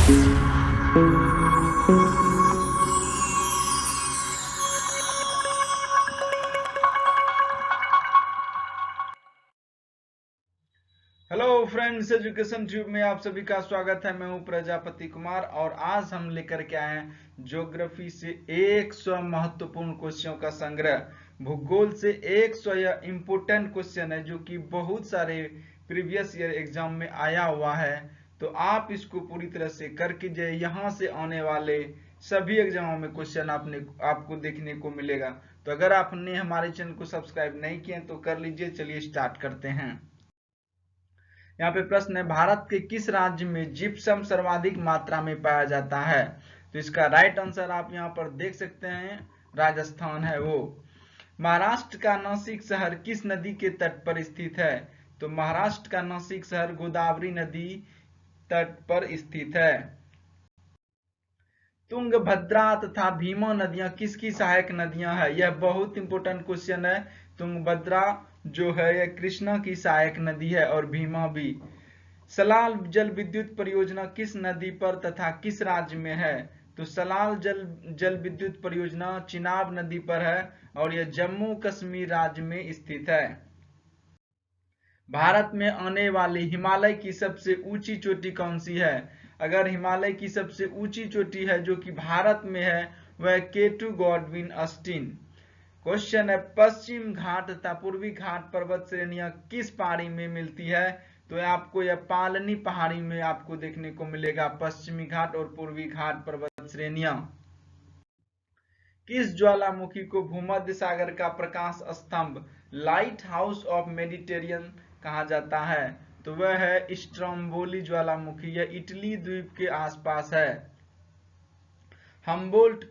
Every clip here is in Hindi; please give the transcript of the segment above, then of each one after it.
हेलो फ्रेंड्स, एजुकेशन ट्यूब में आप सभी का स्वागत है। मैं हूं प्रजापति कुमार और आज हम लेकर के आए हैं ज्योग्राफी से 100 महत्वपूर्ण क्वेश्चनों का संग्रह। भूगोल से 100 यह इम्पोर्टेंट क्वेश्चन है जो कि बहुत सारे प्रीवियस ईयर एग्जाम में आया हुआ है। तो आप इसको पूरी तरह से करके जाए, यहाँ से आने वाले सभी एग्जामों में क्वेश्चन आपको देखने को मिलेगा। तो अगर आपने हमारे चैनल को सब्सक्राइब नहीं किया तो कर लीजिए। चलिए स्टार्ट करते हैं। यहाँ पे प्रश्न है, भारत के किस राज्य में जिप्सम सर्वाधिक मात्रा में पाया जाता है? तो इसका राइट आंसर आप यहाँ पर देख सकते हैं, राजस्थान है वो। महाराष्ट्र का नासिक शहर किस नदी के तट पर स्थित है? तो महाराष्ट्र का नासिक शहर गोदावरी नदी तट पर स्थित है। तुंगभद्रा तथा भीमा नदियां किसकी सहायक नदियां हैं? यह बहुत इंपॉर्टेंट क्वेश्चन है। तुंगभद्रा जो है यह कृष्णा की सहायक नदी है और भीमा भी। सलाल जल विद्युत परियोजना किस नदी पर तथा किस राज्य में है? तो सलाल जल विद्युत परियोजना चिनाब नदी पर है और यह जम्मू कश्मीर राज्य में स्थित है। भारत में आने वाली हिमालय की सबसे ऊंची चोटी कौन सी है? अगर हिमालय की सबसे ऊंची चोटी है जो कि भारत में है वह केटू गॉडविन ऑस्टिन। क्वेश्चन है, पश्चिम घाट तथा पूर्वी घाट पर्वत श्रेणियां किस पहाड़ी में मिलती है? तो आपको यह पालनी पहाड़ी में आपको देखने को मिलेगा, पश्चिमी घाट और पूर्वी घाट पर्वत श्रेणियां। किस ज्वालामुखी को भूमध्य सागर का प्रकाश स्तंभ लाइट हाउस ऑफ मेडिटेरियन कहा जाता है? तो वह है स्ट्रोम्बोली ज्वालामुखी। यह इटली द्वीप के आसपास है। हम्बोल्ट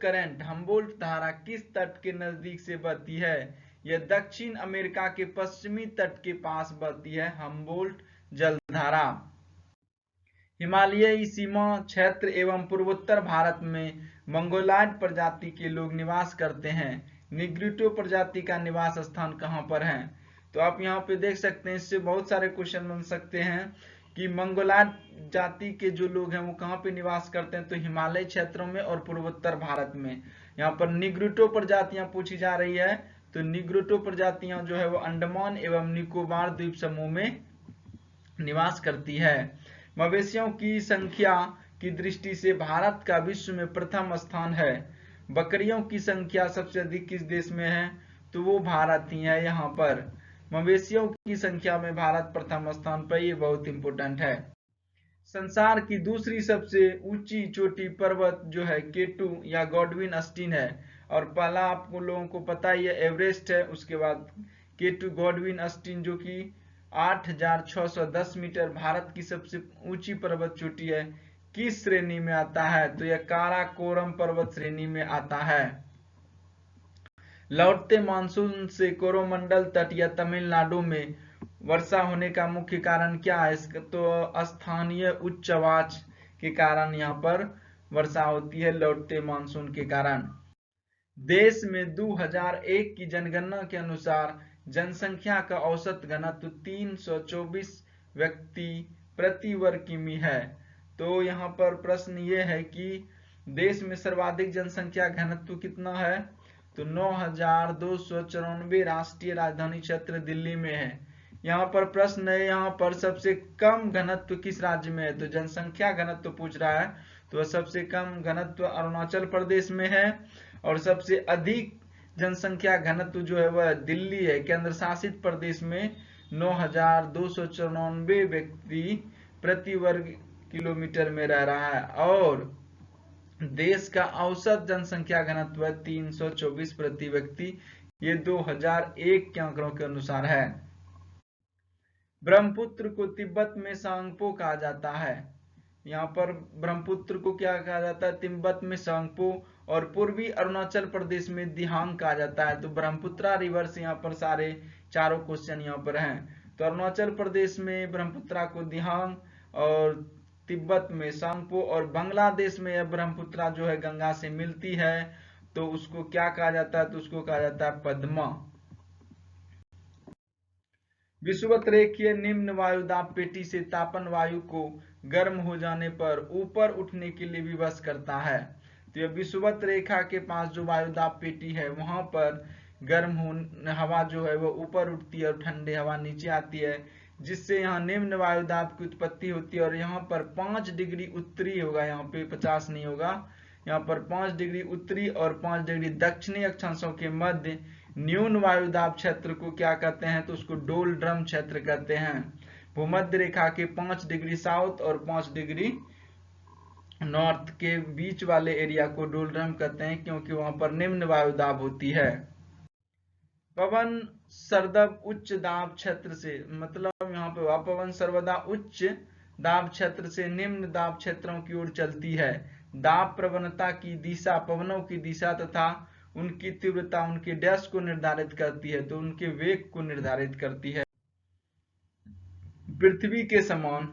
धारा किस तट के नजदीक से बहती है? यह दक्षिण अमेरिका के पश्चिमी तट के पास बहती है, हम्बोल्ट जलधारा। हिमालयी सीमा क्षेत्र एवं पूर्वोत्तर भारत में मंगोलॉयड प्रजाति के लोग निवास करते हैं। निग्रिटो प्रजाति का निवास स्थान कहां पर है? तो आप यहाँ पे देख सकते हैं, इससे बहुत सारे क्वेश्चन बन सकते हैं कि मंगोलॉयड जाति के जो लोग हैं वो कहाँ पे निवास करते हैं? तो हिमालय क्षेत्रों में और पूर्वोत्तर भारत में। यहाँ पर निग्रिटो प्रजातियां पूछी जा रही है। तो निग्रिटो प्रजातियां जो है वो अंडमान एवं निकोबार द्वीप समूह में निवास करती है। मवेशियों की संख्या की दृष्टि से भारत का विश्व में प्रथम स्थान है। बकरियों की संख्या सबसे अधिक किस देश में है? तो वो भारत ही है। यहाँ पर मवेशियों की संख्या में भारत प्रथम स्थान पर, ये बहुत इंपॉर्टेंट है। संसार की दूसरी सबसे ऊंची चोटी पर्वत जो है केटू या गॉडविन ऑस्टिन है। और पहला आपको लोगों को पता ही है एवरेस्ट है, उसके बाद केटू गॉडविन ऑस्टिन जो कि 8,610 मीटर भारत की सबसे ऊंची पर्वत चोटी है। किस श्रेणी में आता है? तो यह काराकोरम पर्वत श्रेणी में आता है। लौटते मानसून से कोरोमंडल तट या तमिलनाडु में वर्षा होने का मुख्य कारण क्या है? तो स्थानीय उच्च आवाज के कारण यहाँ पर वर्षा होती है, लौटते मानसून के कारण। देश में 2001 की जनगणना के अनुसार जनसंख्या का औसत घनत्व 324 व्यक्ति प्रति वर्ग किमी है। तो यहाँ पर प्रश्न ये है कि देश में सर्वाधिक जनसंख्या घनत्व कितना है? तो 9,294 राष्ट्रीय राजधानी क्षेत्र दिल्ली में है। यहाँ पर प्रश्न है, यहाँ पर सबसे कम घनत्व किस राज्य में है? तो जनसंख्या घनत्व पूछ रहा है, तो सबसे कम घनत्व अरुणाचल प्रदेश में है और सबसे अधिक जनसंख्या घनत्व जो है वह दिल्ली है, केंद्र शासित प्रदेश में 9,294 व्यक्ति प्रति वर्ग किलोमीटर में रह रहा है और देश का औसत जनसंख्या घनत्व है 324 प्रति व्यक्ति। ये 2001 के आंकड़ों के अनुसार है। ब्रह्मपुत्र को तिब्बत में सांगपो कहा जाता है। यहाँ पर ब्रह्मपुत्र को क्या कहा जाता है? तिब्बत में सांगपो। और पूर्वी अरुणाचल प्रदेश में दिहांग कहा जाता है। तो ब्रह्मपुत्रा रिवर से यहाँ पर सारे चारों क्वेश्चन यहाँ पर हैं। तो अरुणाचल प्रदेश में ब्रह्मपुत्रा को दिहांग और तिब्बत में सांगपो और बांग्लादेश में यह ब्रह्मपुत्रा जो है गंगा से मिलती है तो उसको क्या कहा जाता है? तो उसको कहा जाता है पद्मा। विषुवत रेखीय निम्न वायुदाब पेटी से तापन वायु को गर्म हो जाने पर ऊपर उठने के लिए विवश करता है। तो यह विषुवत रेखा के पास जो वायुदाब पेटी है वहां पर गर्म हवा जो है वो ऊपर उठती है और ठंडी हवा नीचे आती है, जिससे यहाँ निम्न वायुदाब की उत्पत्ति होती है। और यहाँ पर 5 डिग्री उत्तरी होगा, यहाँ पे 50 नहीं होगा, यहाँ पर 5 डिग्री उत्तरी और 5 डिग्री दक्षिणी अक्षांशों के मध्य न्यून वायुदाब क्षेत्र को क्या कहते हैं, तो उसको डोलड्रम क्षेत्र कहते हैं। भूमध्य रेखा के 5 डिग्री साउथ और 5 डिग्री नॉर्थ के बीच वाले एरिया को डोलड्रम कहते हैं, क्योंकि वहां पर निम्न वायुदाब होती है। पवन सर्दब उच्च दाब क्षेत्र से, मतलब यहाँ पे पवन सर्वदा उच्च दाब क्षेत्र से निम्न दाब क्षेत्रों की ओर चलती है। दाब प्रवणता की दिशा पवनों की दिशा तथा उनकी तीव्रता उनके डैश को निर्धारित करती है, तो उनके वेग को निर्धारित करती है। पृथ्वी के समान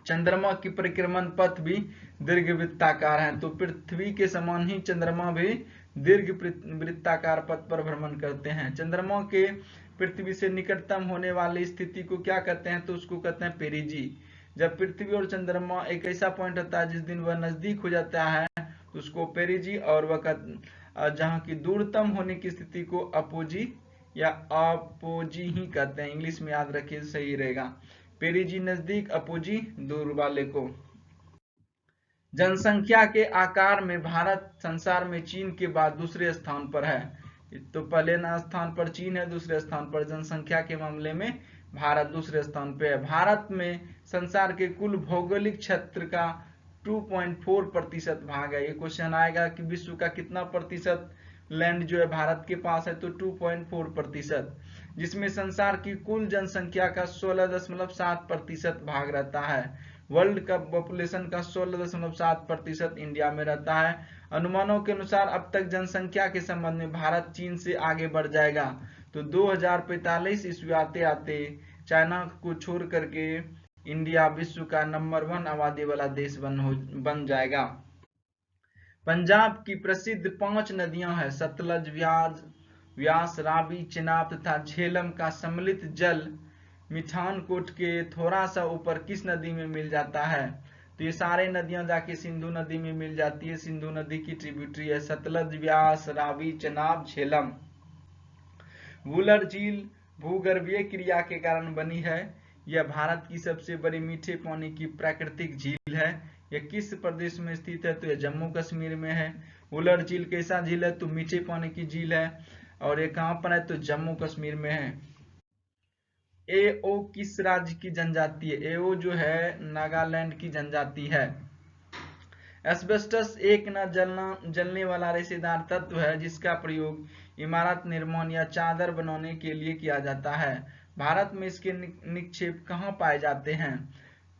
चंद्रमा की परिक्रमण पथ भी दीर्घवृत्ताकार है, तो पृथ्वी के समान ही चंद्रमा भी दीर्घ वृत्ताकार पथ पर भ्रमण करते हैं। चंद्रमा के पृथ्वी से निकटतम होने वाली स्थिति को क्या कहते हैं, तो उसको कहते हैं पेरिजी। जब पृथ्वी और चंद्रमा एक ऐसा पॉइंट होता है जिस दिन वह नजदीक हो जाता है तो उसको पेरिजी, और वह जहाँ की दूरतम होने की स्थिति को अपोजी या अपोजी ही कहते हैं। इंग्लिश में याद रखिए, सही रहेगा। पेरिजी नजदीक, अपोजी दूर वाले को। जनसंख्या के आकार में भारत संसार में चीन के बाद दूसरे स्थान पर है। तो पहले स्थान पर चीन है, दूसरे स्थान पर जनसंख्या के मामले में भारत दूसरे स्थान पे है। भारत में संसार के कुल भौगोलिक क्षेत्र का 2.4% भाग है। ये क्वेश्चन आएगा कि विश्व का कितना प्रतिशत लैंड जो है भारत के पास है, तो 2.4%, जिसमें संसार की कुल जनसंख्या का 16.7% भाग रहता है। वर्ल्ड का पॉपुलेशन का 16.7% इंडिया में रहता है। अनुमानों के अनुसार अब तक जनसंख्या के संबंध में भारत चीन से आगे बढ़ जाएगा, तो 2045 ईस्वी आते आते चाइना को छोड़ करके इंडिया विश्व का नंबर 1 आबादी वाला देश बन जाएगा। पंजाब की प्रसिद्ध 5 नदियां हैं, सतलज, व्यास, रावी, चेनाब तथा झेलम का सम्मिलित जल मिठानकोट के थोड़ा सा ऊपर किस नदी में मिल जाता है, तो ये सारे नदियां जाके सिंधु नदी में मिल जाती है। सिंधु नदी की ट्रिब्यूटरी है सतलज, व्यास, रावी, चेनाब, झेलम। वुलर झील भूगर्भीय क्रिया के कारण बनी है। यह भारत की सबसे बड़ी मीठे पानी की प्राकृतिक झील है। यह किस प्रदेश में स्थित है, तो यह जम्मू कश्मीर में है। वुलर झील कैसा झील है, तो मीठे पानी की झील है, और ये कहां पर है, तो जम्मू कश्मीर में है। एओ किस राज्य की जनजाति है, एओ जो है नागालैंड की जनजाति है। एस्बेस्टस एक न जलने वाला रेशेदार तत्व है जिसका प्रयोग इमारत निर्माण या चादर बनाने के लिए किया जाता है। भारत में इसके निक्षेप कहाँ पाए जाते हैं,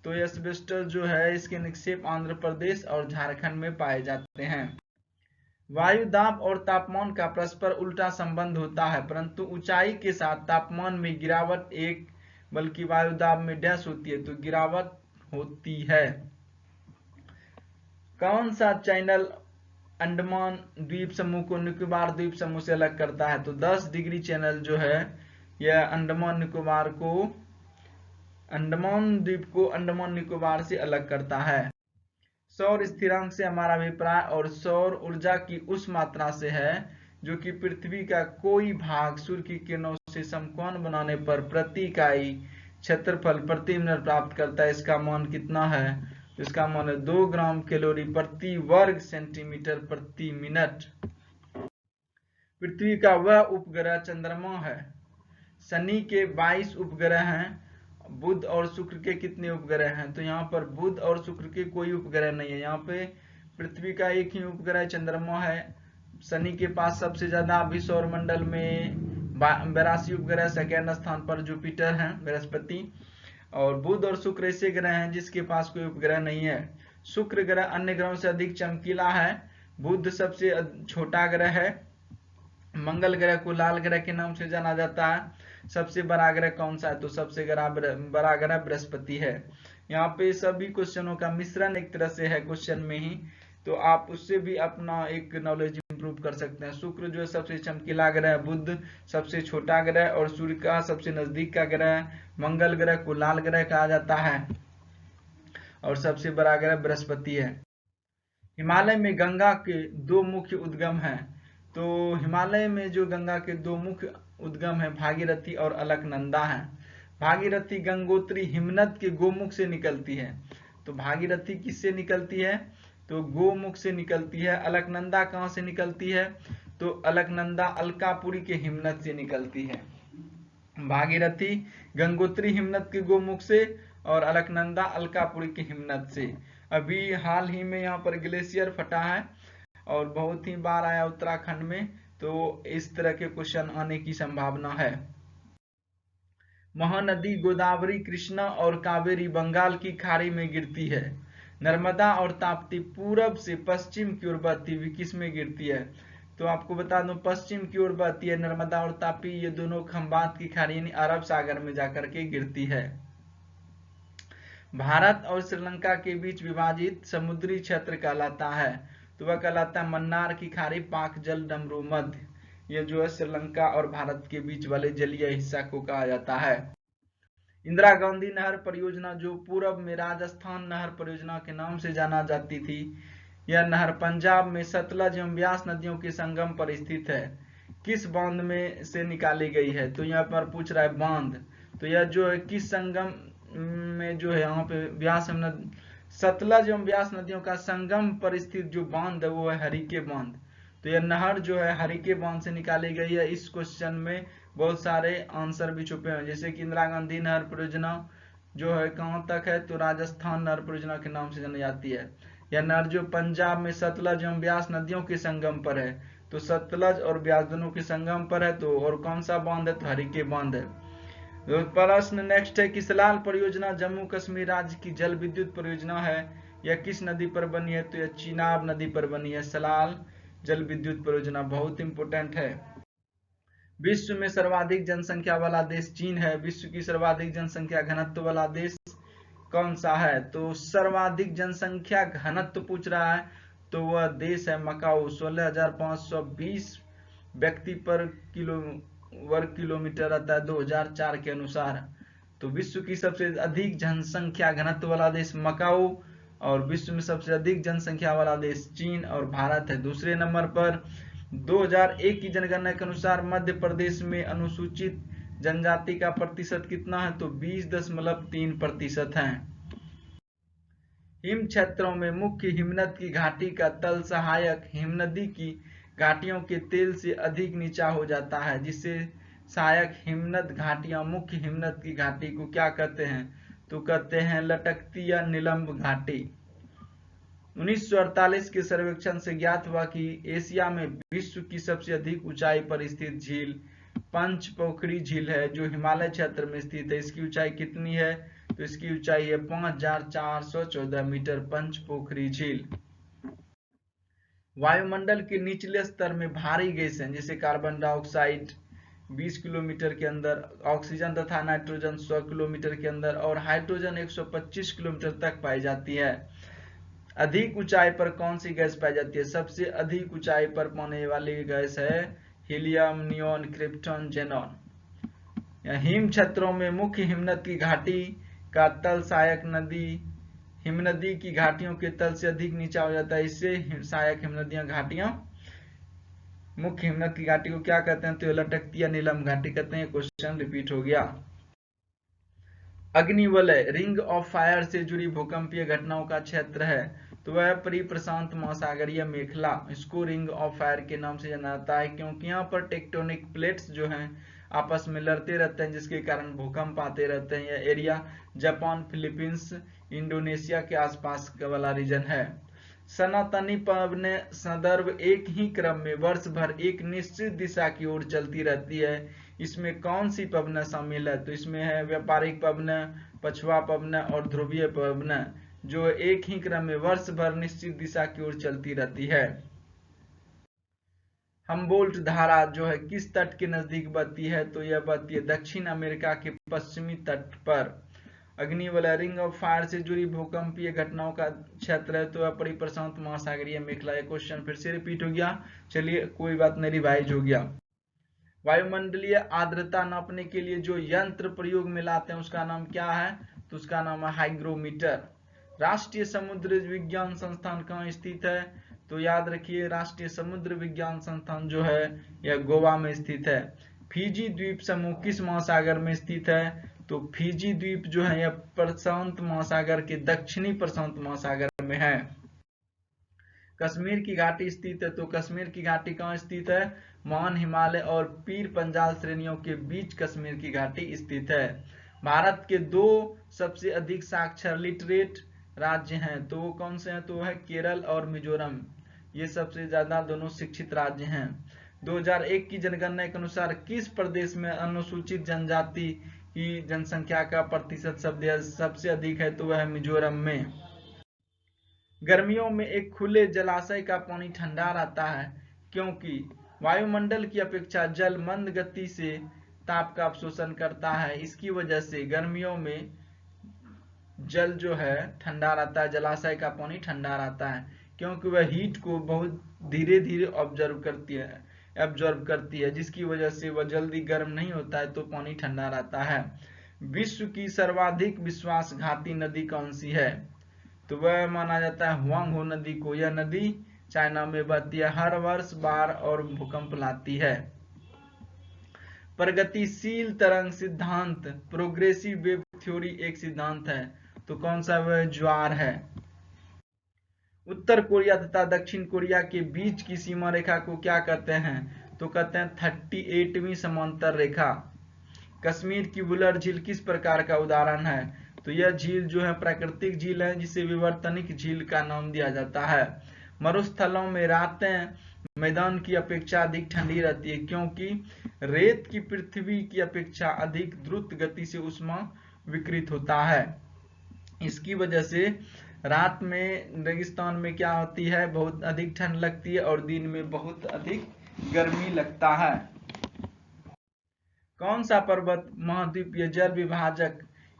तो एस्बेस्टस जो है इसके निक्षेप आंध्र प्रदेश और झारखंड में पाए जाते हैं। वायु दाब और तापमान का परस्पर उल्टा संबंध होता है, परंतु ऊंचाई के साथ तापमान में गिरावट एक बल्कि वायु दाब में डैश होती है, तो गिरावट होती है। कौन सा चैनल अंडमान द्वीप समूह को निकोबार द्वीप समूह से अलग करता है, तो 10 डिग्री चैनल जो है यह अंडमान द्वीप को अंडमान निकोबार से अलग करता है। सौर स्थिरांक से हमारा अभिप्राय और सौर ऊर्जा की उस मात्रा से है जो कि पृथ्वी का कोई भाग सूर्य की किरणों से समकोण बनाने पर प्रति इकाई क्षेत्रफल प्रति मिनट प्राप्त करता है। इसका मान कितना है, इसका मान है 2 ग्राम कैलोरी प्रति वर्ग सेंटीमीटर प्रति मिनट। पृथ्वी का वह उपग्रह चंद्रमा है। शनि के 22 उपग्रह हैं। बुध और शुक्र के कितने उपग्रह हैं, तो यहाँ पर बुध और शुक्र के कोई उपग्रह नहीं है। यहाँ पे पृथ्वी का एक ही उपग्रह चंद्रमा है। शनि के पास सबसे ज्यादा अभी सौर मंडल में 82 उपग्रह, सेकेंड स्थान पर जुपिटर है, बृहस्पति। और बुध और शुक्र ऐसे ग्रह हैं जिसके पास कोई उपग्रह नहीं है। शुक्र ग्रह अन्य ग्रहों से अधिक चमकीला है। बुध सबसे छोटा ग्रह है। मंगल ग्रह को लाल ग्रह के नाम से जाना जाता है। सबसे बड़ा ग्रह कौन सा है, तो सबसे बड़ा ग्रह बृहस्पति है। यहाँ पे सभी क्वेश्चनों का मिश्रण एक तरह से है क्वेश्चन में ही, तो आप उससे भी अपना एक नॉलेज इंप्रूव कर सकते हैं। शुक्र जो है सबसे चमकीला ग्रह, बुध सबसे छोटा ग्रह और सूर्य का सबसे नजदीक का ग्रह, मंगल ग्रह को लाल ग्रह कहा जाता है। और सबसे बड़ा ग्रह बृहस्पति है। हिमालय में गंगा के दो मुख्य उद्गम हैं। तो हिमालय में जो गंगा के दो मुख्य उद्गम है भागीरथी और अलकनंदा है। भागीरथी गंगोत्री हिमनद के गोमुख से निकलती है। तो भागीरथी किससे निकलती है? तो गोमुख से निकलती है। अलकनंदा कहाँ से निकलती है? तो अलकनंदा अलकापुरी के हिमनद से निकलती है। भागीरथी गंगोत्री हिमनद के गोमुख से और अलकनंदा अलकापुरी के हिमनद से। अभी हाल ही में यहाँ पर ग्लेशियर फटा है और बहुत ही बार आया उत्तराखंड में, तो इस तरह के क्वेश्चन आने की संभावना है। महानदी गोदावरी, कृष्णा और कावेरी बंगाल की खाड़ी में गिरती है। नर्मदा और ताप्ती पूरब से पश्चिम की ओर बहती हुई किस में गिरती है? तो आपको बता दूं पश्चिम की ओर बहती है नर्मदा और तापी, ये दोनों खंबात की खाड़ी यानी अरब सागर में जाकर के गिरती है। भारत और श्रीलंका के बीच विभाजित समुद्री क्षेत्र कहलाता है। तो वह कहलाता है मन्नार की खाड़ी, पाक जल, डमरू मध्य। ये जो है श्रीलंका और भारत के बीच वाले जलीय हिस्सा को कहा जाता है। इंदिरा गांधी नहर परियोजना जो पूर्व में राजस्थान नहर परियोजना के नाम से जाना जाती थी, यह नहर पंजाब में सतलज एवं ब्यास नदियों के संगम पर स्थित है। किस बांध में से निकाली गई है? तो यहाँ पर पूछ रहा है बांध। तो यह जो है किस संगम में जो है यहाँ पे ब्यास सतलज एवं ब्यास नदियों का संगम पर स्थित जो बांध है वो है हरिके बांध। तो यह नहर जो है हरिके बांध से निकाली गई है। इस क्वेश्चन में बहुत सारे आंसर भी छुपे हैं, जैसे कि इंदिरा गांधी नहर परियोजना जो है कहाँ तक है? तो राजस्थान नहर परियोजना के नाम से जानी जाती है। यह नहर जो पंजाब में सतलज एवं ब्यास नदियों के संगम पर है। तो सतलज और ब्यास दोनों के संगम पर है। तो और कौन सा बांध है? तो हरिके बांध है। प्रश्न नेक्स्ट है कि सलाल परियोजना जम्मू कश्मीर राज्य की जल विद्युत परियोजना है। यह किस नदी पर बनी है? तो यह चिनाब नदी पर बनी है। सलाल जल विद्युत परियोजना बहुत इंपोर्टेंट है। विश्व में सर्वाधिक जनसंख्या वाला देश चीन है। विश्व की सर्वाधिक जनसंख्या घनत्व वाला देश कौन सा है? तो सर्वाधिक जनसंख्या घनत्व पूछ रहा है तो वह देश है मकाऊ। 16,520 व्यक्ति पर वर्ग किलोमीटर आता है 2004 के अनुसार। तो विश्व की सबसे अधिक जनसंख्या घनत्व वाला देश मकाऊ और विश्व में सबसे अधिक जनसंख्या वाला देश चीन और भारत है दूसरे नंबर पर। 2001 की जनगणना के अनुसार मध्य प्रदेश में अनुसूचित जनजाति का प्रतिशत कितना है? तो 20.3% है। हिम क्षेत्रों में मुख्य हिमनद की घाटी का तल सहायक हिमनदी की घाटियों के तेल से अधिक नीचा हो जाता है, जिससे सहायक हिमनद घाटियां मुख्य हिमनद की घाटी को क्या कहते हैं? तो कहते हैं लटकती या निलंब घाटी। 1948 के सर्वेक्षण से ज्ञात हुआ कि एशिया में विश्व की सबसे अधिक ऊंचाई पर स्थित झील पंचपोखरी झील है, जो हिमालय क्षेत्र में स्थित है। इसकी ऊंचाई कितनी है? तो इसकी ऊंचाई है 5,414 मीटर। पंचपोखरी झील। वायुमंडल के निचले स्तर में भारी गैस हैं, जैसे कार्बन डाइऑक्साइड 20 किलोमीटर के अंदर, ऑक्सीजन तथा नाइट्रोजन 100 किलोमीटर के अंदर और हाइड्रोजन 125 किलोमीटर तक पाई जाती है। अधिक ऊंचाई पर कौन सी गैस पाई जाती है? सबसे अधिक ऊंचाई पर पाने वाली गैस है helium, neon, krypton, xenon. Him क्षेत्रों में मुख्य हिमनद की घाटी का तल सहायक नदी हिमनदी की घाटियों के तल से अधिक नीचा हो जाता है। इससे सहायक हिमनदियां घाटियां मुख्य हिमनद की घाटी को क्या कहते हैं? तो लटकती या नीलम घाटी कहते हैं। क्वेश्चन रिपीट हो गया। अग्निवलय रिंग ऑफ फायर से जुड़ी भूकंपीय घटनाओं का क्षेत्र है। तो वह परिप्रशांत महासागरीय मेखला, इसको रिंग ऑफ फायर के नाम से जाना जाता है, क्योंकि यहाँ पर टेक्टोनिक प्लेट्स जो हैं आपस में लड़ते रहते हैं, जिसके कारण भूकंप आते रहते हैं। यह एरिया जापान, फिलीपींस, इंडोनेशिया के आसपास का वाला रीजन है। सनातनी पवने संदर्भ एक ही क्रम में वर्ष भर एक निश्चित दिशा की ओर चलती रहती है। इसमें कौन सी पवने शामिल है? तो इसमें है व्यापारिक पवने, पछुआ पवने और ध्रुवीय पवने, जो एक ही क्रम में वर्ष भर निश्चित दिशा की ओर चलती रहती है। हम्बोल्ट धारा जो है किस तट के नजदीक बहती है? तो यह बहती है दक्षिण अमेरिका के पश्चिमी तट पर। अग्निवलय रिंग ऑफ फायर से जुड़ी भूकंपीय घटनाओं का क्षेत्र है, तो वह परिप्रशांत महासागरीय मेखला। एक क्वेश्चन फिर से रिपीट हो गया, चलिए कोई बात नहीं, रिवाइज हो गया। वायुमंडलीय आर्द्रता नापने के लिए जो यंत्र प्रयोग में लाते हैं उसका नाम क्या है? तो उसका नाम है हाइग्रोमीटर। राष्ट्रीय समुद्र विज्ञान संस्थान कहाँ स्थित है? तो याद रखिए राष्ट्रीय समुद्र विज्ञान संस्थान जो है यह गोवा में स्थित है। फिजी द्वीप समूह किस महासागर में स्थित है? तो फिजी द्वीप जो है यह प्रशांत महासागर के दक्षिणी प्रशांत महासागर में है। कश्मीर की घाटी स्थित है, तो कश्मीर की घाटी कहाँ स्थित है? महान हिमालय और पीर पंजाल श्रेणियों के बीच कश्मीर की घाटी स्थित है। भारत के 2 सबसे अधिक साक्षर लिटरेट राज्य हैं, तो वो कौन से हैं? तो है केरल और मिजोरम। ये सबसे ज्यादा दोनों शिक्षित राज्य हैं। 2001 की जनगणना के अनुसार किस प्रदेश में अनुसूचित जनजाति की जनसंख्या का प्रतिशत सबसे अधिक है? तो वह है मिजोरम में। गर्मियों में एक खुले जलाशय का पानी ठंडा रहता है क्योंकि वायुमंडल की अपेक्षा जल मंद गति से ताप का अवशोषण करता है। इसकी वजह से गर्मियों में जल जो है ठंडा रहता है, जलाशय का पानी ठंडा रहता है क्योंकि वह हीट को बहुत धीरे धीरे ऑब्जर्व करती है, जिसकी वजह से वह जल्दी गर्म नहीं होता है, तो पानी ठंडा रहता है। विश्व की सर्वाधिक विश्वासघाती नदी कौन सी है? तो वह माना जाता है हुआंगहो नदी को। यह नदी चाइना में बहती है, हर वर्ष बाढ़ और भूकंप लाती है। प्रगतिशील तरंग सिद्धांत प्रोग्रेसिव वेव थ्योरी एक सिद्धांत है, तो कौन सा वह ज्वार है। उत्तर कोरिया तथा दक्षिण कोरिया के बीच की सीमा रेखा को क्या कहते हैं? तो कहते हैं 38वीं समांतर रेखा। कश्मीर की वुलर झील किस प्रकार का उदाहरण है? तो यह झील जो है प्राकृतिक झील है, जिसे विवर्तनिक झील का नाम दिया जाता है। मरुस्थलों में रातें मैदान की अपेक्षा अधिक ठंडी रहती है क्योंकि रेत की पृथ्वी की अपेक्षा अधिक द्रुत गति से ऊष्मा विकृत होता है। इसकी वजह से रात में रेगिस्तान में क्या होती है? बहुत अधिक ठंड लगती है और दिन में बहुत अधिक गर्मी लगता है। कौन सा पर्वत महाद्वीपीय जल विभाजक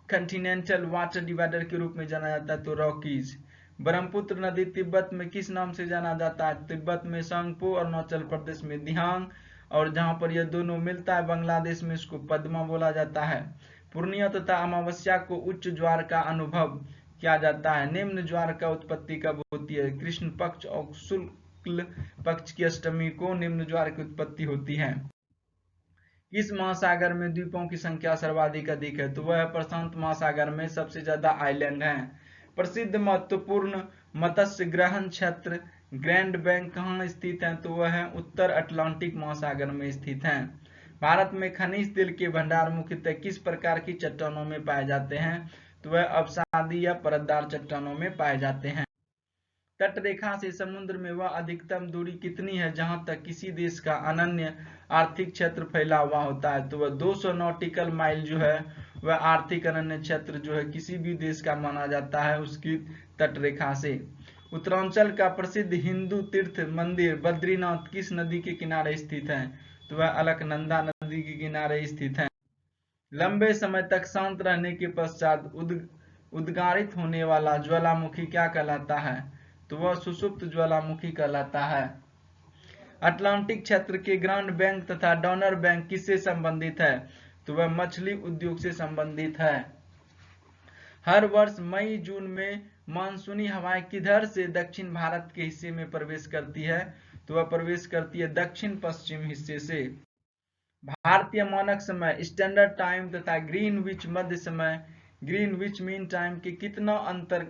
कंटिनेंटल वाटर डिवाइडर के रूप में जाना जाता है? तो रॉकीज। ब्रह्मपुत्र नदी तिब्बत में किस नाम से जाना जाता है? तिब्बत में सांगपो और अरुणाचल प्रदेश में दिहांग, और जहां पर यह दोनों मिलता है बांग्लादेश में इसको पद्मा बोला जाता है। पूर्णिया तथा अमावस्या को उच्च ज्वार का अनुभव किया जाता है। निम्न ज्वार का उत्पत्ति कब होती है? कृष्ण पक्ष और शुक्ल पक्ष की अष्टमी को निम्न ज्वार की उत्पत्ति होती है। किस महासागर में द्वीपों की संख्या सर्वाधिक अधिक है? तो वह प्रशांत महासागर में सबसे ज्यादा आइलैंड हैं। प्रसिद्ध महत्वपूर्ण मत्स्य ग्रहण क्षेत्र ग्रैंड बैंक कहाँ स्थित है? तो वह है उत्तर अटलांटिक महासागर में स्थित हैं। भारत में खनिज तेल के भंडार मुख्यतः किस प्रकार की चट्टानों में पाए जाते हैं? तो वह अवसादी या परतदार चट्टानों में पाए जाते हैं। तट रेखा से समुद्र में वह अधिकतम दूरी कितनी है जहां तक किसी देश का अनन्य आर्थिक क्षेत्र फैला हुआ होता है? तो वह 200 नॉटिकल माइल जो है वह आर्थिक अनन्य क्षेत्र जो है किसी भी देश का माना जाता है उसकी तट रेखा से। उत्तरांचल का प्रसिद्ध हिंदू तीर्थ मंदिर बद्रीनाथ किस नदी के किनारे स्थित है? तो वह अलकनंदा नदी के किनारे स्थित है। लंबे समय तक शांत रहने के पश्चात उद्गारित होने वाला ज्वालामुखी क्या कहलाता है? तो वह सुषुप्त ज्वालामुखी कहलाता है। अटलांटिक क्षेत्र के ग्रांड बैंक तथा डोनर बैंक किससे संबंधित है? तो वह मछली उद्योग से संबंधित है। हर वर्ष मई जून में मानसूनी हवाएं किधर से दक्षिण भारत के हिस्से में प्रवेश करती है? तो वह प्रवेश करती है दक्षिण पश्चिम हिस्से से। भारतीय मानक समय स्टैंडर्ड टाइम तथा ग्रीनविच मध्य समय ग्रीनविच मीन टाइम के कितना अंतर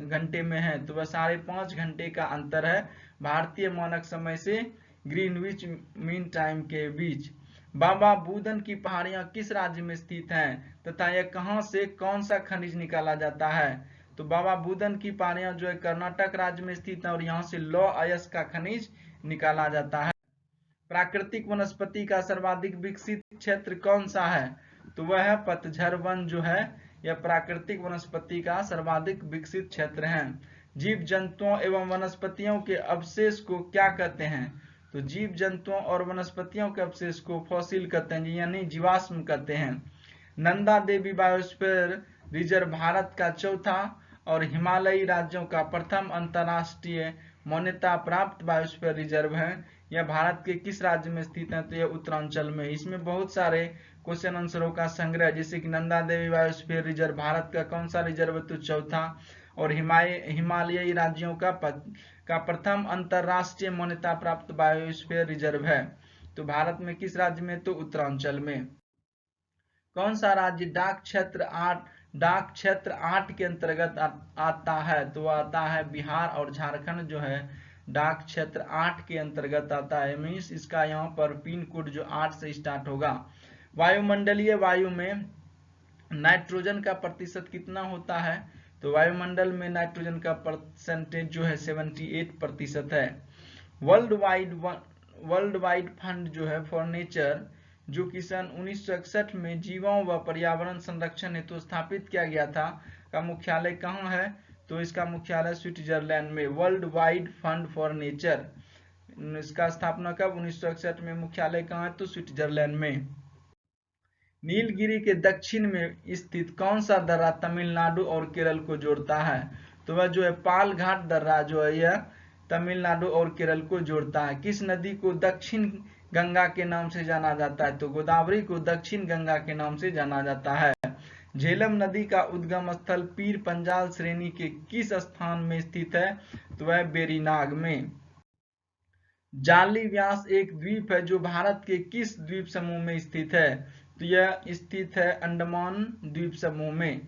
घंटे में है? तो वह 5.5 घंटे का अंतर है भारतीय मानक समय से ग्रीनविच मीन टाइम के बीच। बाबा बुदन की पहाड़ियां किस राज्य में स्थित हैं तथा यह कहां से कौन सा खनिज निकाला जाता है? तो बाबा बुदन की पहाड़ियां जो है कर्नाटक राज्य में स्थित है और यहाँ से लौह अयस्क का खनिज निकाला जाता है। प्राकृतिक वनस्पति का सर्वाधिक विकसित क्षेत्र कौन सा है? तो वह है पतझड़ वन जो है यह प्राकृतिक वनस्पति का सर्वाधिक विकसित क्षेत्र है। जीव जंतुओं एवं वनस्पतियों के अवशेष को क्या कहते हैं? तो जीव जंतुओं और वनस्पतियों के अवशेष को फॉसिल कहते हैं यानी जीवाश्म कहते हैं। नंदा देवी बायोस्फीयर रिजर्व भारत का चौथा और हिमालयी राज्यों का प्रथम अंतरराष्ट्रीय मान्यता प्राप्त बायोस्फीयर रिजर्व है। यह भारत के किस राज्य में स्थित है? तो यह उत्तरांचल में। इसमें बहुत सारे क्वेश्चन आंसरों का संग्रह, जैसे कि नंदा देवी बायोस्फीयर रिजर्व भारत का कौन सा रिजर्व है, तो चौथा। और हिमालयी राज्यों का प्रथम अंतरराष्ट्रीय मान्यता प्राप्त बायोस्फीयर रिजर्व है, तो भारत में किस राज्य में, तो उत्तरांचल में। कौन सा राज्य डाक क्षेत्र 8 के अंतर्गत आता है, तो आता है बिहार, और झारखंड जो है डाक क्षेत्र 8 के अंतर्गत आता है, मीन्स इसका यहाँ पर पिन कोड जो 8 से स्टार्ट होगा। वायुमंडलीय वायु में नाइट्रोजन का प्रतिशत कितना होता है, तो वायुमंडल में नाइट्रोजन का परसेंटेज जो है 78% है। वर्ल्ड वाइड फंड जो है फॉर नेचर, जो कि सन 1961 में जीवों व पर्यावरण संरक्षण हेतु स्थापित किया गया था, का मुख्यालय कहाँ है, तो इसका मुख्यालय स्विट्जरलैंड में। World wide fund for nature, इसका स्थापना कब, 1961 में। मुख्यालय कहाँ है, तो स्विट्जरलैंड में। नीलगिरी के दक्षिण में स्थित कौन सा दर्रा तमिलनाडु और केरल को जोड़ता है, तो वह जो है पाल घाट दर्रा जो है यह तमिलनाडु और केरल को जोड़ता है। किस नदी को दक्षिण गंगा के नाम से जाना जाता है, तो गोदावरी को दक्षिण गंगा के नाम से जाना जाता है। झेलम नदी का उद्गम स्थल पीर पंजाल श्रेणी के किस स्थान में स्थित है, तो वह बेरीनाग में। जाली व्यास एक द्वीप है जो भारत के किस द्वीप समूह में स्थित है, तो यह स्थित है अंडमान द्वीप समूह में।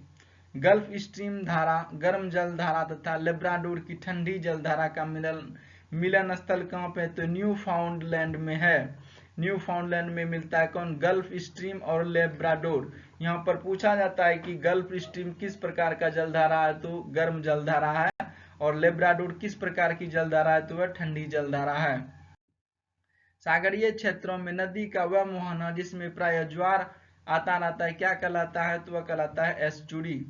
गल्फ स्ट्रीम धारा गर्म जल धारा तथा लेब्राडोर की ठंडी जल धारा का मिलन स्थल कहाँ पे, तो न्यू फाउंडलैंड में है। न्यू फाउंडलैंड में मिलता है कौन, गल्फ स्ट्रीम और लेब्राडोर। यहाँ पर पूछा जाता है कि गल्फ स्ट्रीम किस प्रकार का जलधारा है, तो गर्म जलधारा है, और लेब्राडोर किस प्रकार की जलधारा है, तो वह ठंडी जलधारा है। सागरीय क्षेत्रों में नदी का वह मुहाना जिसमें प्राय ज्वार आता रहता है, क्या कहलाता है, तो वह कहलाता है एस्चुरी।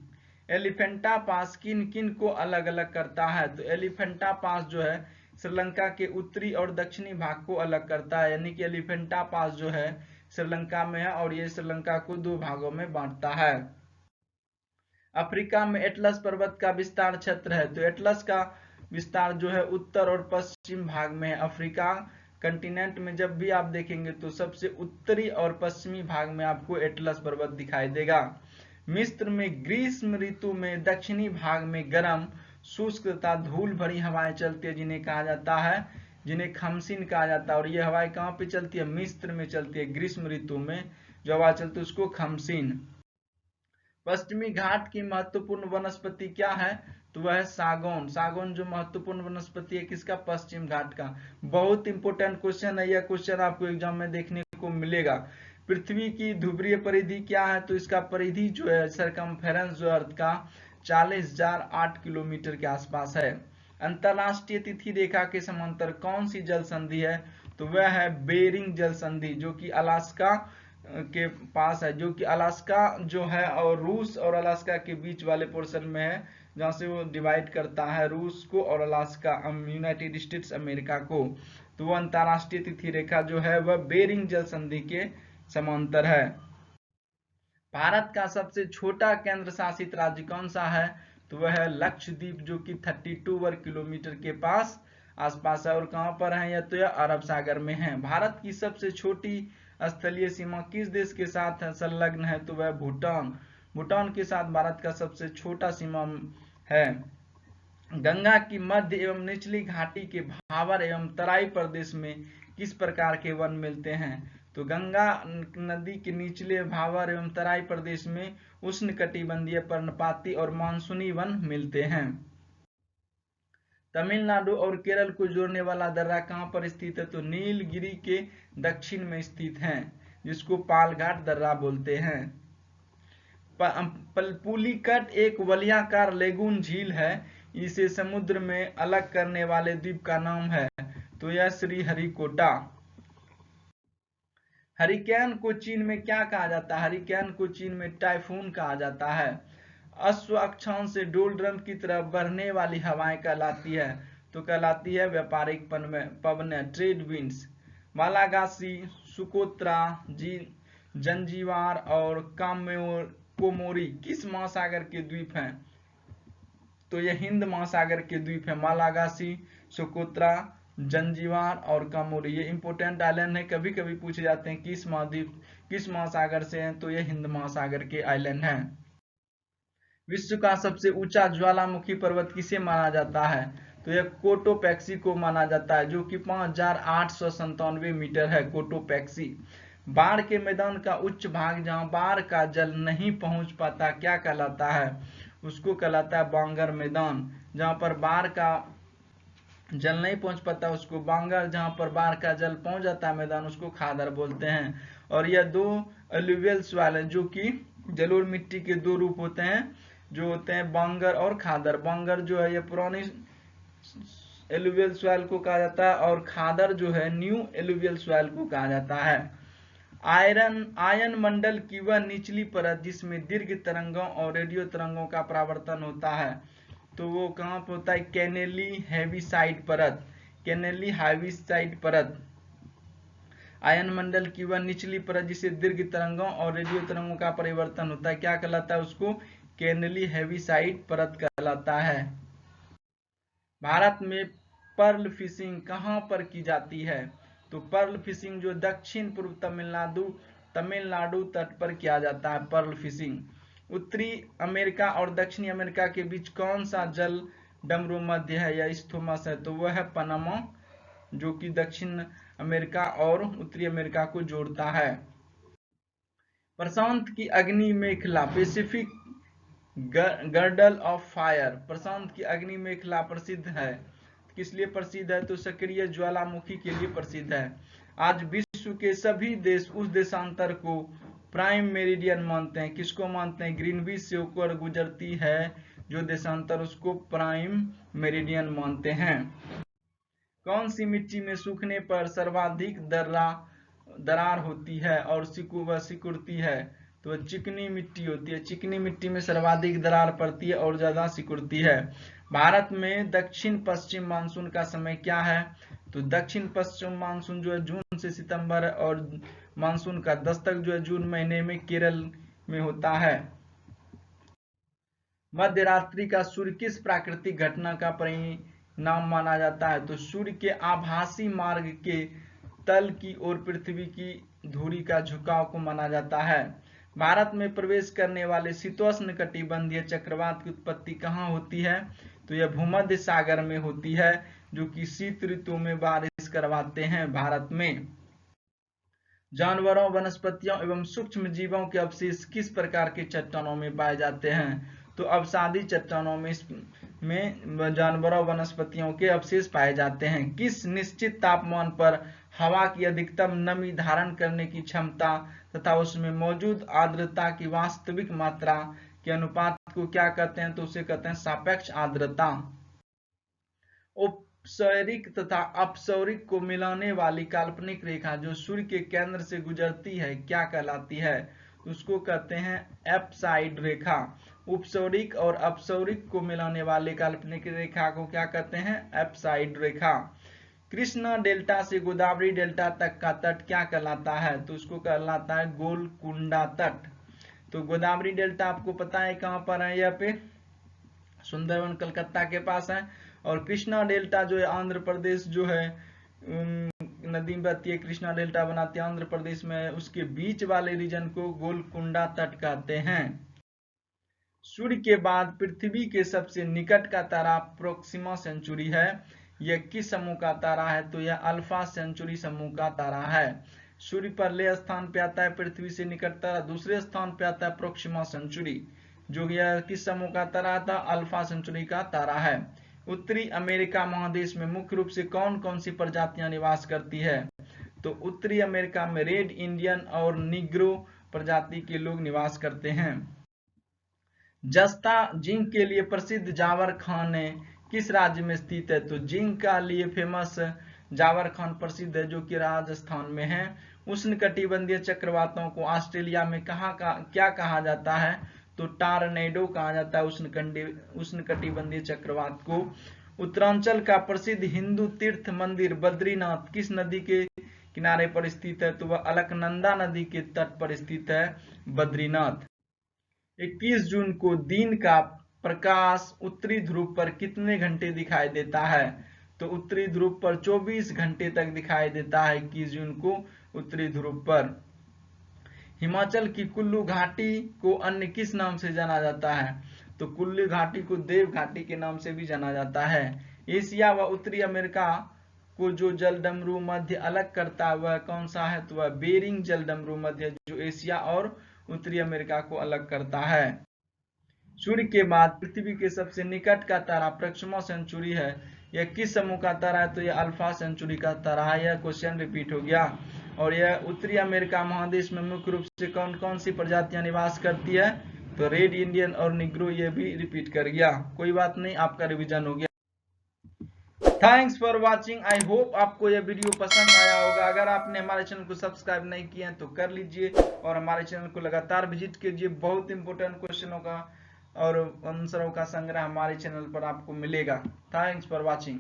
एलिफेंटा पास किन किन को अलग अलग करता है, तो एलिफेंटा पास जो है श्रीलंका के उत्तरी और दक्षिणी भाग को अलग करता है, यानी कि एलिफेंटा पास जो है श्रीलंका में है और ये श्रीलंका को 2 भागों में बांटता है। अफ्रीका में एटलस पर्वत का विस्तार क्षेत्र है, तो एटलस का विस्तार जो है उत्तर और पश्चिम भाग में है। अफ्रीका कंटिनेंट में जब भी आप देखेंगे तो सबसे उत्तरी और पश्चिमी भाग में आपको एटलस पर्वत दिखाई देगा। मिस्र में ग्रीष्म ऋतु में दक्षिणी भाग में गर्म शुष्क तथा धूल भरी हवाएं चलती है, जिन्हें खमसीन कहा जाता है। और ये हवाएं कहाँ पे चलती है, मिस्र में चलती है। ग्रीष्म ऋतु में जो हवा चलती है उसको खमसीन। पश्चिमी घाट की महत्वपूर्ण वनस्पति क्या है, तो वह है सागौन। सागौन जो महत्वपूर्ण वनस्पति है किसका, पश्चिम घाट का। बहुत इंपोर्टेंट क्वेश्चन है, यह क्वेश्चन आपको एग्जाम में देखने को मिलेगा। पृथ्वी की ध्रुवीय परिधि क्या है, तो इसका परिधि जो है सरकमफेरेंस जो अर्थ का 40,008 किलोमीटर के आसपास है। अंतरराष्ट्रीय तिथि रेखा के समांतर कौन सी जल संधि है, तो वह है बेरिंग जल संधि, जो कि अलास्का के पास है, जो कि अलास्का जो है और रूस और अलास्का के बीच वाले पोर्शन में है, जहां से वो डिवाइड करता है रूस को और अलास्का यूनाइटेड स्टेट्स अमेरिका को। तो वो अंतरराष्ट्रीय तिथि रेखा जो है वह बेरिंग जल संधि के समांतर है। भारत का सबसे छोटा केंद्र शासित राज्य कौन सा है, तो वह है लक्षद्वीप, जो कि 32 वर्ग किलोमीटर के आसपास है। और कहां पर है यह, तो यह अरब सागर में है। भारत की सबसे छोटी स्थलीय सीमा किस देश के साथ संलग्न है, तो वह भूटान। भूटान के साथ भारत का सबसे छोटा सीमा है। गंगा की मध्य एवं निचली घाटी के भावर एवं तराई प्रदेश में किस प्रकार के वन मिलते हैं, तो गंगा नदी के निचले भावर एवं तराई प्रदेश में उष्णकटिबंधीय पर्णपाती और मानसूनी वन मिलते हैं। तमिलनाडु और केरल को जोड़ने वाला दर्रा कहां पर स्थित है, तो नीलगिरी के दक्षिण में स्थित है, जिसको पालघाट दर्रा बोलते हैं। पुलिकट एक वलयाकार लेगून झील है, इसे समुद्र में अलग करने वाले द्वीप का नाम है, तो यह श्रीहरिकोटा। हरिकेन को चीन में क्या कहा जाता है, हरिकेन को चीन में टाइफून कहा जाता है। अश्व अक्षांश से डोलड्रम की तरफ बढ़ने वाली हवाएं कहलाती है, तो कहलाती है व्यापारिक पवनें, ट्रेड विंड्स। मालागासी, सुकोत्रा, जंजीबार और कोमोरी किस महासागर के द्वीप हैं, तो यह हिंद महासागर के द्वीप है। मालागासी, सुकोत्रा, जंजीबार और कमोरी। ये इंपोर्टेंट आइलैंड है, कभी कभी पूछे जाते हैं किस महाद्वीप किस महासागर से हैं, तो ये हिंद महासागर के आइलैंड हैं। विश्व का सबसे ऊंचा ज्वालामुखी पर्वत किसे माना जाता है, तो यह कोटोपैक्सी को माना जाता है, जो कि 5897 मीटर है कोटोपैक्सी। बाढ़ के मैदान का उच्च भाग जहां बाढ़ का जल नहीं पहुंच पाता क्या कहलाता है, उसको कहलाता है बांगर मैदान। जहां पर बाढ़ का जल नहीं पहुंच पाता उसको बांगर, जहां पर बाढ़ का जल पहुंच जाता है मैदान उसको खादर बोलते हैं। और यह दो एलुवियल सॉइल है, जो कि जलोढ़ मिट्टी के दो रूप होते हैं, जो होते हैं बांगर और खादर। बांगर जो है यह पुरानी एलुवियल सॉइल को कहा जाता है, और खादर जो है न्यू एलुवियल सॉइल को कहा जाता है। आयन मंडल की वह निचली परत जिसमें दीर्घ तरंगों और रेडियो तरंगों का परावर्तन होता है, तो वो कहाँ पे होता है, केनेली हेविसाइड परत। केनेली हेविसाइड परत आयन मंडल की वह निचली परत जिसे दीर्घ तरंगों और रेडियो तरंगों का परिवर्तन होता है क्या कहलाता है, उसको केनेली हेविसाइड परत कहलाता है। भारत में पर्ल फिशिंग कहाँ पर की जाती है, तो पर्ल फिशिंग जो दक्षिण पूर्व तमिलनाडु तट पर किया जाता है पर्ल फिशिंग। उत्तरी अमेरिका और दक्षिणी अमेरिका के बीच कौन सा जल डमरू मध्य है या इस्थोमस है, तो वह है पनामा, जो कि दक्षिण अमेरिका और उत्तरी अमेरिका को जोड़ता है। प्रशांत की अग्नि मेखला पैसिफिक गर्डल ऑफ फायर, प्रशांत की अग्नि मेखला प्रसिद्ध है, किस लिए प्रसिद्ध है, तो सक्रिय ज्वालामुखी के लिए प्रसिद्ध है। आज विश्व के सभी देश उस देशांतर को प्राइम मेरिडियन मानते हैं, किसको मानते हैं, ग्रीनविच से होकर गुजरती है जो देशांतर उसको प्राइम मेरिडियन मानते हैं। कौन सी मिट्टी में सूखने पर सर्वाधिक दरार होती है और सिकुड़ती है, तो चिकनी मिट्टी होती है। चिकनी मिट्टी में सर्वाधिक दरार पड़ती है और ज्यादा सिकुड़ती है। भारत में दक्षिण पश्चिम मानसून का समय क्या है, तो दक्षिण पश्चिम मानसून जो है जून से सितंबर है, और मानसून का दस्तक जो है जून महीने में केरल में होता है। मध्य रात्रि का सूर्य किस प्राकृतिक घटना का परिणाम माना जाता है, तो सूर्य के आभासी मार्ग के तल की ओर पृथ्वी की धुरी का झुकाव को माना जाता है। भारत में प्रवेश करने वाले शीतोष्ण कटिबंधीय चक्रवात की उत्पत्ति कहाँ होती है, तो यह भूमध्य सागर में होती है, जो कि शीत ऋतु में बारिश करवाते हैं भारत में। जानवरों, वनस्पतियों एवं सूक्ष्म जीवों के अवशेष किस प्रकार के चट्टानों में पाए जाते हैं, तो अवसादी चट्टानों में जानवरों वनस्पतियों के अवशेष पाए जाते हैं। किस निश्चित तापमान पर हवा की अधिकतम नमी धारण करने की क्षमता तथा उसमें मौजूद आर्द्रता की वास्तविक मात्रा के अनुपात को क्या कहते हैं, तो उसे कहते हैं सापेक्ष आर्द्रता। उपसौरिक तथा अपसौरिक को मिलाने वाली काल्पनिक रेखा जो सूर्य के केंद्र से गुजरती है क्या कहलाती है, उसको कहते हैं एप्साइड रेखा। उपसौरिक और अपसौरिक को मिलाने वाले काल्पनिक रेखा को क्या कहते हैं, एप्साइड रेखा। कृष्णा डेल्टा से गोदावरी डेल्टा तक का तट क्या कहलाता है, तो उसको कहलाता है गोलकुंडा तट। तो गोदावरी डेल्टा आपको पता है कहां पर है, यहाँ पे सुंदरवन कलकत्ता के पास है। और कृष्णा डेल्टा जो है आंध्र प्रदेश जो है नदी बहती है, कृष्णा डेल्टा बनाती है आंध्र प्रदेश में, उसके बीच वाले रीजन को गोलकुंडा तट कहते हैं। सूर्य के बाद पृथ्वी के सबसे निकट का तारा प्रोक्सिमा सेंचुरी है, यह किस समूह का तारा है, तो यह अल्फा सेंचुरी समूह का तारा है। सूर्य पहले स्थान पे आता है पृथ्वी से निकट तारा, दूसरे स्थान पे आता है प्रोक्सिमा सेंचुरी, जो यह किस समूह का तारा था, अल्फा सेंचुरी का तारा है। उत्तरी अमेरिका महादेश में मुख्य रूप से कौन कौन सी प्रजातियां निवास करती है, तो उत्तरी अमेरिका में रेड इंडियन और निग्रो प्रजाति के लोग निवास करते हैं। जस्ता जिंक के लिए प्रसिद्ध जावर खान किस राज्य में स्थित है, तो जिंक का लिए फेमस जावर खान प्रसिद्ध है, जो कि राजस्थान में है। उष्णकटिबंधीय चक्रवातों को ऑस्ट्रेलिया में क्या कहा जाता है, तो टारनेडो कहा जाता है उष्णकटिबंधीय चक्रवात को। उत्तरांचल का प्रसिद्ध हिंदू तीर्थ मंदिर बद्रीनाथ किस नदी के किनारे पर स्थित है, तो वह अलकनंदा नदी के तट पर स्थित है बद्रीनाथ। 21 जून को दिन का प्रकाश उत्तरी ध्रुव पर कितने घंटे दिखाई देता है, तो उत्तरी ध्रुव पर 24 घंटे तक दिखाई देता है 21 जून को उत्तरी ध्रुव पर। हिमाचल की कुल्लू घाटी को अन्य किस नाम से जाना जाता है? तो कुल्लू घाटी को देव घाटी के नाम से भी जाना जाता है। एशिया व उत्तरी अमेरिका को जो जलडमरू मध्य अलग करता है वह कौन सा है? तो वह बेरिंग जलडमरू मध्य जो एशिया और उत्तरी अमेरिका को अलग करता है। सूर्य के बाद पृथ्वी के सबसे निकट का तारा प्रक्सिमा सेंचुरी है। यह किस समूह का तारा है? तो यह अल्फा सेंचुरी का तारा है। यह क्वेश्चन रिपीट हो गया। और यह उत्तरी अमेरिका महादेश में मुख्य रूप से कौन कौन सी प्रजातियां निवास करती है? तो रेड इंडियन और निग्रो, ये भी रिपीट कर गया। कोई बात नहीं, आपका रिवीजन हो गया। Thanks for watching. I hope आपको यह वीडियो पसंद आया होगा। अगर आपने हमारे चैनल को सब्सक्राइब नहीं किया तो कर लीजिए और हमारे चैनल को लगातार विजिट कीजिए। बहुत इंपोर्टेंट क्वेश्चनों का और आंसरों का संग्रह हमारे चैनल पर आपको मिलेगा। Thanks for watching.